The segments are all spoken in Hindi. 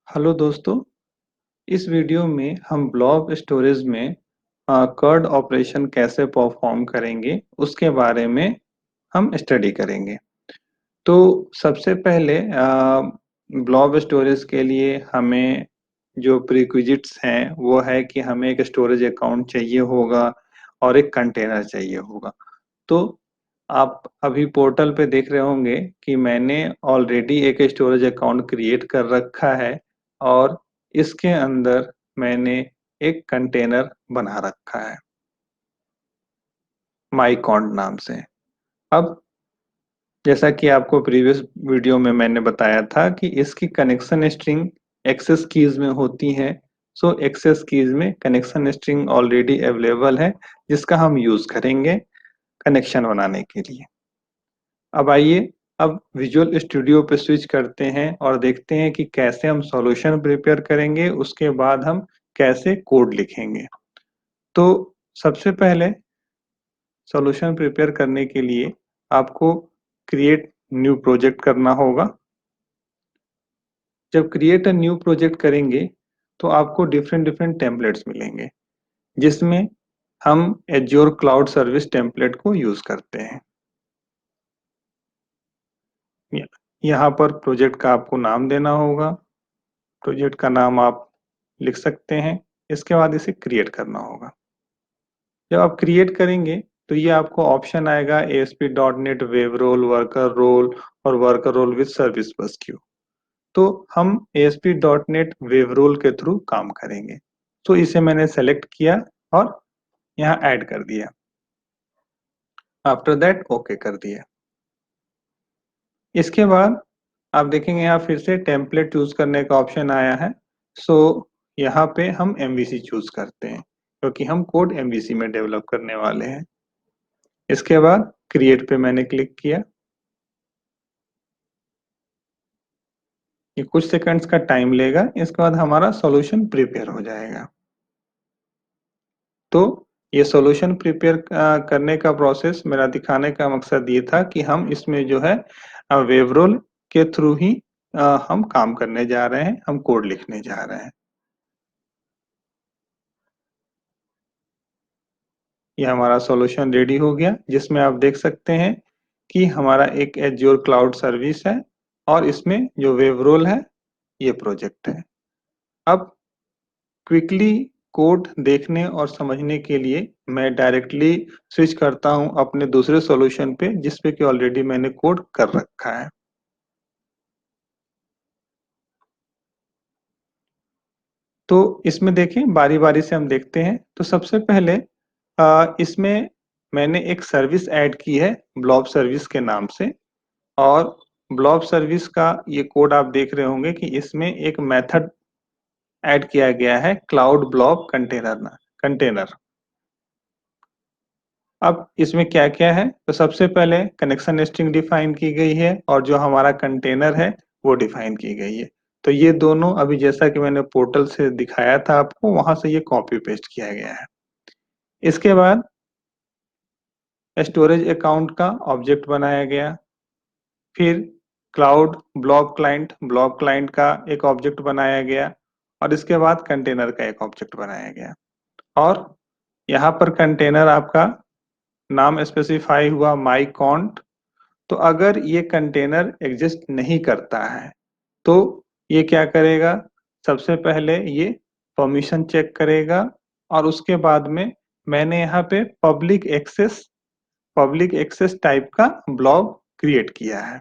हेलो दोस्तों, इस वीडियो में हम ब्लॉब स्टोरेज में CRUD ऑपरेशन कैसे परफॉर्म करेंगे उसके बारे में हम स्टडी करेंगे। तो सबसे पहले ब्लॉब स्टोरेज के लिए हमें जो प्रीक्विजिट्स हैं वो है कि हमें एक स्टोरेज अकाउंट चाहिए होगा और एक कंटेनर चाहिए होगा। तो आप अभी पोर्टल पे देख रहे होंगे कि मैंने ऑलरेडी एक स्टोरेज अकाउंट क्रिएट कर रखा है और इसके अंदर मैंने एक कंटेनर बना रखा है माइकॉन्ट नाम से। अब जैसा कि आपको प्रीवियस वीडियो में मैंने बताया था कि इसकी कनेक्शन स्ट्रिंग एक्सेस कीज में होती है। सो एक्सेस कीज में कनेक्शन स्ट्रिंग ऑलरेडी अवेलेबल है जिसका हम यूज करेंगे कनेक्शन बनाने के लिए। अब आइए, अब विजुअल स्टूडियो पे स्विच करते हैं और देखते हैं कि कैसे हम सॉल्यूशन प्रिपेयर करेंगे, उसके बाद हम कैसे कोड लिखेंगे। तो सबसे पहले सॉल्यूशन प्रिपेयर करने के लिए आपको क्रिएट न्यू प्रोजेक्ट करना होगा। जब क्रिएट अ न्यू प्रोजेक्ट करेंगे तो आपको डिफरेंट डिफरेंट टेम्पलेट्स मिलेंगे जिसमें हम एज्योर क्लाउड सर्विस टेम्पलेट को यूज करते हैं। यहाँ पर प्रोजेक्ट का आपको नाम देना होगा। प्रोजेक्ट का नाम आप लिख सकते हैं। इसके बाद इसे क्रिएट करना होगा। जब आप क्रिएट करेंगे तो ये आपको ऑप्शन आएगा ASP.NET web role, worker role और worker role with service bus queue. तो हम ASP.NEट वेब रोल के थ्रू काम करेंगे। तो इसे मैंने सेलेक्ट किया और यहाँ ऐड कर दिया। आफ्टर दैट ओके कर दिया। इसके बाद आप देखेंगे यहाँ फिर से टेम्पलेट चूज करने का ऑप्शन आया है। सो यहाँ पे हम MVC चूज करते हैं क्योंकि हम कोड MVC में डेवलप करने वाले हैं। इसके बाद क्रिएट पे मैंने क्लिक किया। ये कुछ सेकंड्स का टाइम लेगा। इसके बाद हमारा सॉल्यूशन प्रिपेयर हो जाएगा। तो ये सॉल्यूशन प्रिपेयर करने का प्रोसेस मेरा दिखाने का मकसद ये था कि हम इसमें जो है वेब रोल के थ्रू ही हम काम करने जा रहे हैं, हम कोड लिखने जा रहे हैं। ये हमारा सॉल्यूशन रेडी हो गया जिसमें आप देख सकते हैं कि हमारा एक एज्योर क्लाउड सर्विस है और इसमें जो वेब रोल है ये प्रोजेक्ट है। अब क्विकली कोड देखने और समझने के लिए मैं डायरेक्टली स्विच करता हूं अपने दूसरे सॉल्यूशन पे जिस पे कि ऑलरेडी मैंने कोड कर रखा है। तो इसमें देखें बारी-बारी से हम देखते हैं। तो सबसे पहले इसमें मैंने एक सर्विस ऐड की है ब्लॉब सर्विस के नाम से और ब्लॉब सर्विस का ये कोड आप देख रहे होंगे कि इसमें एक मेथड ऐड किया गया है क्लाउड ब्लॉब कंटेनर। अब इसमें क्या-क्या है? तो सबसे पहले कनेक्शन स्ट्रिंग डिफाइन की गई है और जो हमारा कंटेनर है वो डिफाइन की गई है। तो ये दोनों अभी जैसा कि मैंने पोर्टल से दिखाया था आपको वहां से ये कॉपी पेस्ट किया गया है। इसके बाद स्टोरेज अकाउंट का ऑब्जेक्ट बनाया गया। फिर ब्लॉब क्लाइंट का एक ऑब्जेक्ट बनाया गया और इसके बाद कंटेनर का एक ऑब्जेक्ट बनाया गया। और यहाँ पर कंटेनर आपका नाम स्पेसिफाई हुआ माई कॉन्ट। तो अगर ये कंटेनर एग्जिस्ट नहीं करता है तो ये क्या करेगा? सबसे पहले ये परमिशन चेक करेगा और उसके बाद में मैंने यहाँ पे पब्लिक एक्सेस टाइप का ब्लॉब क्रिएट किया है।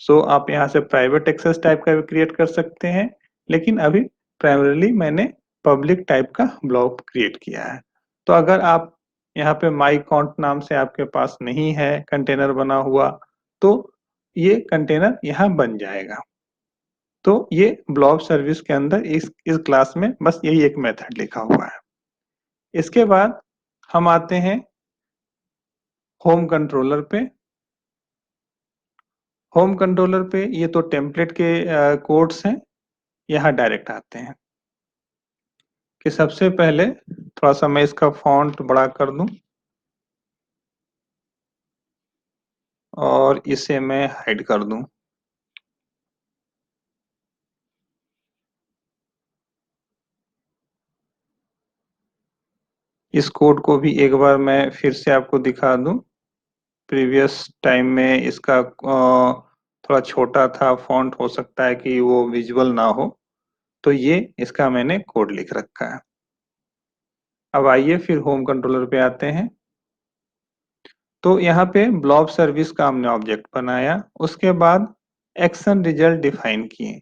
सो आप यहाँ से प्राइवेट एक्सेस टाइप का भी क्रिएट कर सकते हैं, लेकिन अभी प्राइमरीली मैंने पब्लिक टाइप का ब्लॉब क्रिएट किया है। तो अगर आप यहाँ पे माई कॉन्ट नाम से आपके पास नहीं है कंटेनर बना हुआ तो ये कंटेनर यहाँ बन जाएगा। तो ये ब्लॉब सर्विस के अंदर इस क्लास में बस यही एक मेथड लिखा हुआ है। इसके बाद हम आते हैं होम कंट्रोलर पे। होम कंट्रोलर पे ये तो टेम्पलेट के कोड्स हैं। यहाँ डायरेक्ट आते हैं कि सबसे पहले थोड़ा सा मैं इसका फॉन्ट बड़ा कर दूं और इसे मैं हाइड कर दूं। इस कोड को भी एक बार मैं फिर से आपको दिखा दूं। प्रीवियस टाइम में इसका थोड़ा छोटा था फॉन्ट, हो सकता है कि वो विजुअल ना हो, तो ये इसका मैंने कोड लिख रखा है। अब आइए फिर होम कंट्रोलर पे आते हैं। तो यहाँ पे ब्लॉब सर्विस का हमने ऑब्जेक्ट बनाया, उसके बाद एक्शन रिजल्ट डिफाइन किए।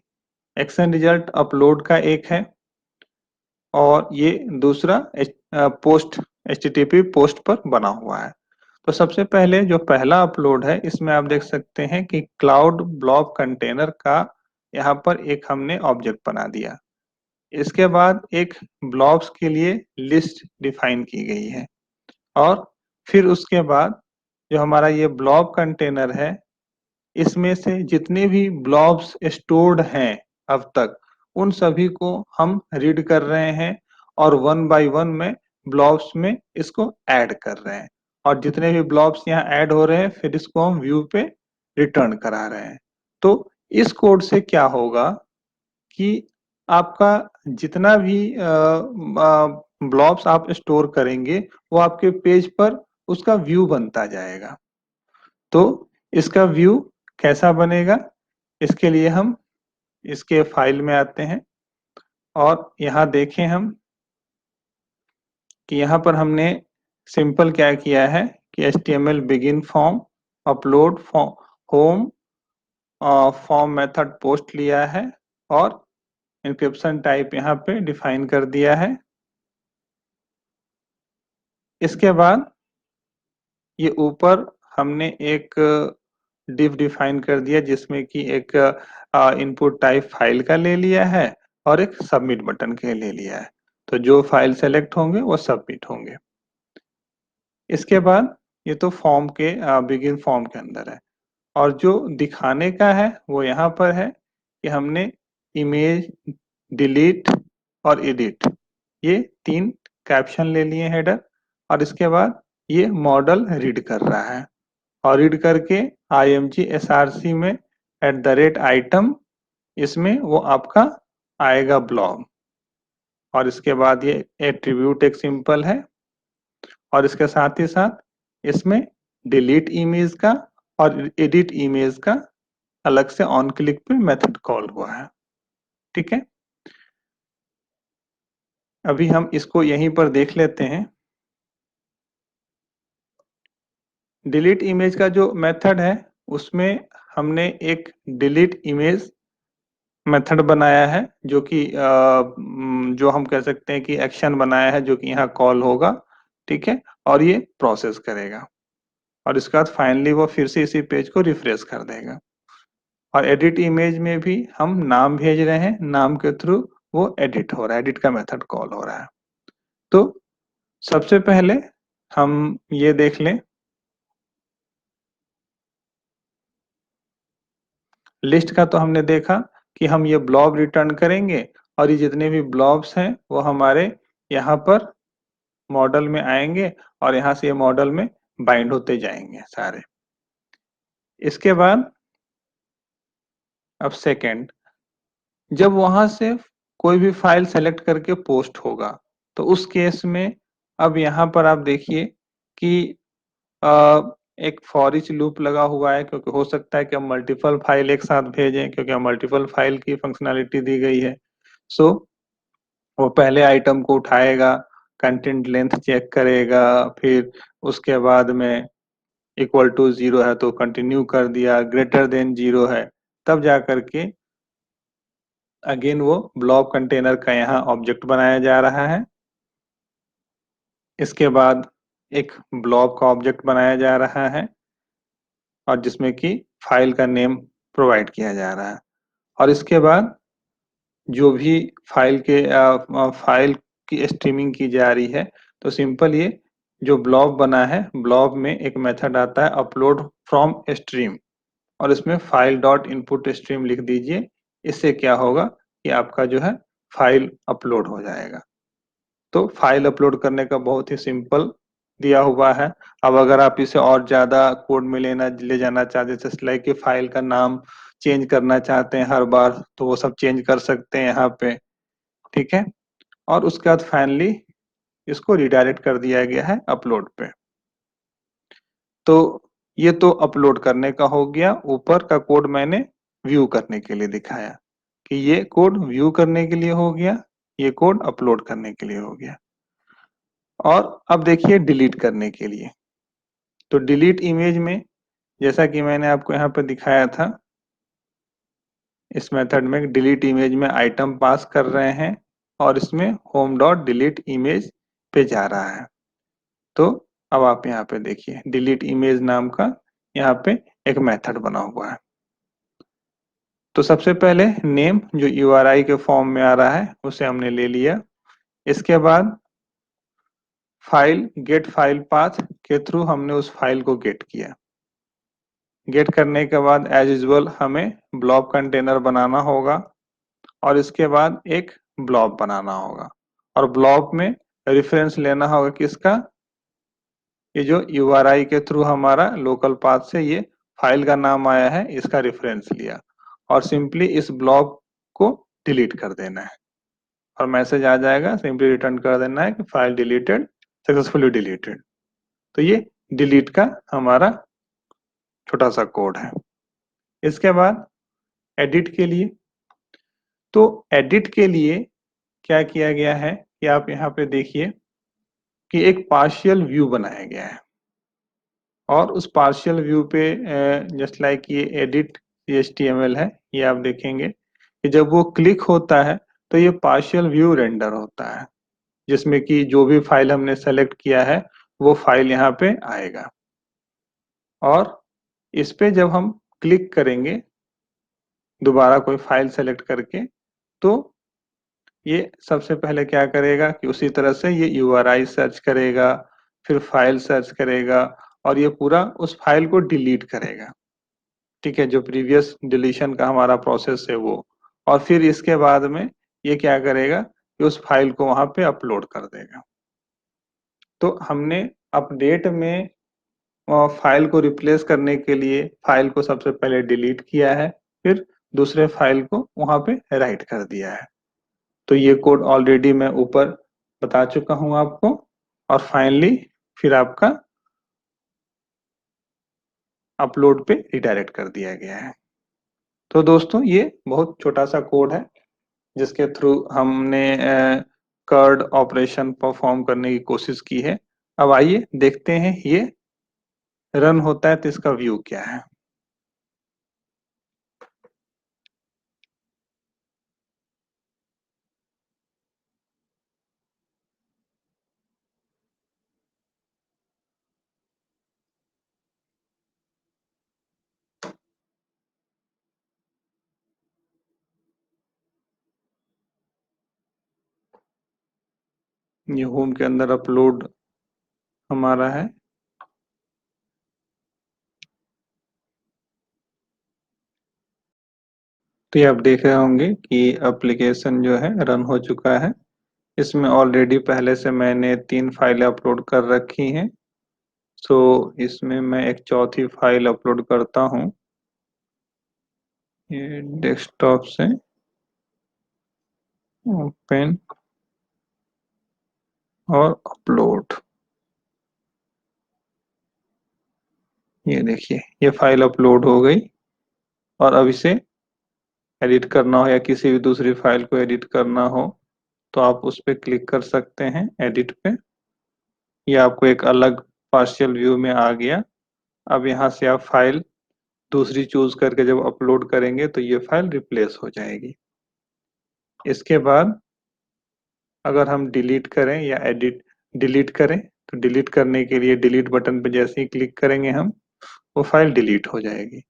एक्शन रिजल्ट अपलोड का एक है और ये दूसरा पोस्ट एचटीटीपी पोस्ट पर बना हुआ है। तो सबसे पहले जो पहला अपलोड है, इसमें आप देख सकते हैं कि क्लाउड ब्लॉब कंटेनर का यहाँ पर एक हमने ऑब्जेक्ट बना दिया। इसके बाद एक ब्लॉब्स के लिए लिस्ट डिफाइन की गई है और फिर उसके बाद जो हमारा ये ब्लॉब कंटेनर है, इसमें से जितने भी ब्लॉब्स स्टोर्ड हैं अब तक, उन सभी को हम रीड कर रहे हैं और वन बाय वन में ब्लॉब्स में इसको ऐड कर रहे हैं। और जितने भी ब्लॉब्स यहाँ ऐड हो रहे हैं, फिर इसको हम व्यू पे रिटर्न करा रहे हैं। तो इस कोड से क्या होगा कि आपका जितना भी ब्लॉब्स आप स्टोर करेंगे, वो आपके पेज पर उसका व्यू बनता जाएगा। तो इसका व्यू कैसा बनेगा, इसके लिए हम इसके फाइल में आते हैं और यहाँ देखें हम कि यहाँ पर हमने सिंपल क्या किया है कि HTML begin form upload home form method post लिया है और इंक्रिप्शन टाइप यहाँ पे डिफाइन कर दिया है। इसके बाद ये ऊपर हमने एक डिव डिफाइन कर दिया, जिसमें कि एक इनपुट टाइप फाइल का ले लिया है और एक सबमिट बटन के ले लिया है। तो जो फाइल सेलेक्ट होंगे वो सबमिट होंगे। इसके बाद ये तो फॉर्म के बिगिन फॉर्म के अंदर है और जो दिखाने का है वो यहाँ पर है कि हमने इमेज डिलीट और एडिट, ये 3 कैप्शन ले लिए हेडर और इसके बाद ये मॉडल रीड कर रहा है और रीड करके img src में @item, इसमें वो आपका आएगा ब्लॉग और इसके बाद ये एट्रीब्यूट एक सिंपल है और इसके साथ ही साथ इसमें डिलीट इमेज का और एडिट इमेज का अलग से ऑन क्लिक पे मेथड कॉल हुआ है। ठीक है, अभी हम इसको यहीं पर देख लेते हैं। डिलीट इमेज का जो मेथड है, उसमें हमने एक डिलीट इमेज मेथड बनाया है, जो कि जो हम कह सकते हैं कि एक्शन बनाया है, जो कि यहाँ कॉल होगा। ठीक है, और ये प्रोसेस करेगा और इसके बाद फाइनली वो फिर से इसी पेज को रिफ्रेश कर देगा। और एडिट इमेज में भी हम नाम भेज रहे हैं, नाम के थ्रू वो एडिट हो रहा है, एडिट का मेथड कॉल हो रहा है। तो सबसे पहले हम ये देख लें, लिस्ट का तो हमने देखा कि हम ये ब्लॉब रिटर्न करेंगे और ये जितने भी ब्लॉब्स हैं वो हमारे यहाँ पर मॉडल में आएंगे और यहाँ से ये मॉडल में बाइंड होते जाएंगे सारे। इसके बाद अब सेकंड, जब वहां से कोई भी फाइल सेलेक्ट करके पोस्ट होगा, तो उस केस में अब यहाँ पर आप देखिए कि एक फॉर ईच लूप लगा हुआ है, क्योंकि हो सकता है कि हम मल्टीपल फाइल एक साथ भेजें, क्योंकि हम मल्टीपल फाइल की फंक्शनैलिटी दी गई है। सो वो पहले आइटम को उठाएगा, कंटेंट लेंथ चेक करेगा, फिर उसके बाद में इक्वल टू 0 है तो कंटिन्यू कर दिया, ग्रेटर देन 0 है, तब जा करके अगेन वो ब्लॉब कंटेनर का यहाँ ऑब्जेक्ट बनाया जा रहा है। इसके बाद एक ब्लॉब का ऑब्जेक्ट बनाया जा रहा है और जिसमें कि फाइल का नेम प्रोवाइड किया जा रहा है और इसके बाद जो भी फाइल की स्ट्रीमिंग की जा रही है, तो सिंपल ये जो ब्लॉब बना है, ब्लॉब में एक मेथड आता है अपलोड फ्रॉम स्ट्रीम और इसमें फाइल डॉट इनपुट स्ट्रीम लिख दीजिए। इससे क्या होगा कि आपका जो है फाइल अपलोड हो जाएगा। तो फाइल अपलोड करने का बहुत ही सिंपल दिया हुआ है। अब अगर आप इसे और ज्यादा कोड में ले जाना चाहते हैं, जैसे लाइक कि फाइल का नाम चेंज करना चाहते हैं हर बार, तो वो सब चेंज कर सकते हैं यहाँ पे। ठीक है, और उसके बाद फाइनली इसको रिडायरेक्ट कर दिया गया है अपलोड पे। तो ये तो अपलोड करने का हो गया, ऊपर का कोड मैंने व्यू करने के लिए दिखाया कि ये कोड व्यू करने के लिए हो गया, ये कोड अपलोड करने के लिए हो गया। और अब देखिए डिलीट करने के लिए, तो डिलीट इमेज में जैसा कि मैंने आपको यहाँ पे दिखाया था, इस मेथड में डिलीट इमेज में आइटम पास कर रहे हैं और इसमें होम डॉट डिलीट इमेज पे जा रहा है। तो अब आप यहाँ पे देखिए डिलीट इमेज नाम का यहाँ पे एक मेथड बना हुआ है। तो सबसे पहले नेम जो URI के फॉर्म में आ रहा है उसे हमने ले लिया। इसके बाद फाइल गेट फाइल पाथ के थ्रू हमने उस फाइल को गेट किया। गेट करने के बाद एज यूजुअल हमें ब्लॉब कंटेनर बनाना होगा और इसके बाद एक ब्लॉब बनाना होगा और ब्लॉब में रेफरेंस लेना होगा किसका, ये जो URI के थ्रू हमारा लोकल पाथ से ये फाइल का नाम आया है इसका रेफरेंस लिया और सिंपली इस ब्लॉब को डिलीट कर देना है और मैसेज आ जाएगा, सिंपली रिटर्न कर देना है कि फाइल डिलीटेड, सक्सेसफुली डिलीटेड। तो ये डिलीट का हमारा छोटा सा कोड है। इसके बाद एडिट के लिए, तो एडिट के लिए क्या किया गया है कि आप यहाँ पे देखिए कि एक पार्शियल व्यू बनाया गया है और उस पार्शियल व्यू पे जस्ट लाइक ये एडिट HTML है, ये आप देखेंगे कि जब वो क्लिक होता है तो ये पार्शियल व्यू रेंडर होता है जिसमें कि जो भी फाइल हमने सेलेक्ट किया है वो फाइल यहाँ पे आएगा और इस पे जब हम क्लिक करेंगे दोबारा कोई फाइल सेलेक्ट करके, तो ये सबसे पहले क्या करेगा कि उसी तरह से ये URI सर्च करेगा, फिर फाइल सर्च करेगा और ये पूरा उस फाइल को डिलीट करेगा। ठीक है, जो प्रीवियस डिलीशन का हमारा प्रोसेस है वो, और फिर इसके बाद में ये क्या करेगा कि उस फाइल को वहां पे अपलोड कर देगा। तो हमने अपडेट में फाइल को रिप्लेस करने के लिए फाइल को सबसे पहले डिलीट किया है, फिर दूसरे फाइल को वहां पे राइट कर दिया है। तो ये कोड ऑलरेडी मैं ऊपर बता चुका हूं आपको और फाइनली फिर आपका अपलोड पे रिडायरेक्ट कर दिया गया है। तो दोस्तों ये बहुत छोटा सा कोड है जिसके थ्रू हमने कर्ड ऑपरेशन परफॉर्म करने की कोशिश की है। अब आइए देखते हैं ये रन होता है तो इसका व्यू क्या है। ये होम के अंदर अपलोड हमारा है। तो ये आप देख रहे होंगे कि एप्लीकेशन जो है रन हो चुका है। इसमें ऑलरेडी पहले से मैंने 3 फाइलें अपलोड कर रखी हैं। सो इसमें मैं एक चौथी फाइल अपलोड करता हूँ, ये डेस्कटॉप से ओपन और अपलोड। ये देखिए ये फाइल अपलोड हो गई और अब इसे एडिट करना हो या किसी भी दूसरी फाइल को एडिट करना हो तो आप उस पर क्लिक कर सकते हैं एडिट पे। ये आपको एक अलग पार्शियल व्यू में आ गया। अब यहाँ से आप फाइल दूसरी चूज करके जब अपलोड करेंगे तो ये फाइल रिप्लेस हो जाएगी। इसके बाद अगर हम डिलीट करें या एडिट डिलीट करें तो डिलीट करने के लिए डिलीट बटन पे जैसे ही क्लिक करेंगे हम, वो फाइल डिलीट हो जाएगी।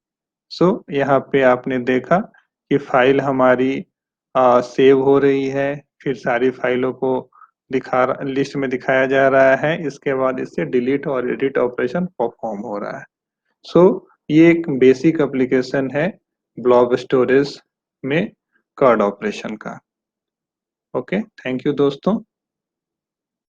सो यहाँ पे आपने देखा कि फाइल हमारी सेव हो रही है, फिर सारी फाइलों को लिस्ट में दिखाया जा रहा है, इसके बाद इससे डिलीट और एडिट ऑपरेशन परफॉर्म हो रहा है। सो ये एक बेसिक एप्लीकेशन है ब्लॉब स्टोरेज में कार्ड ऑपरेशन का। ओके, थैंक यू दोस्तों।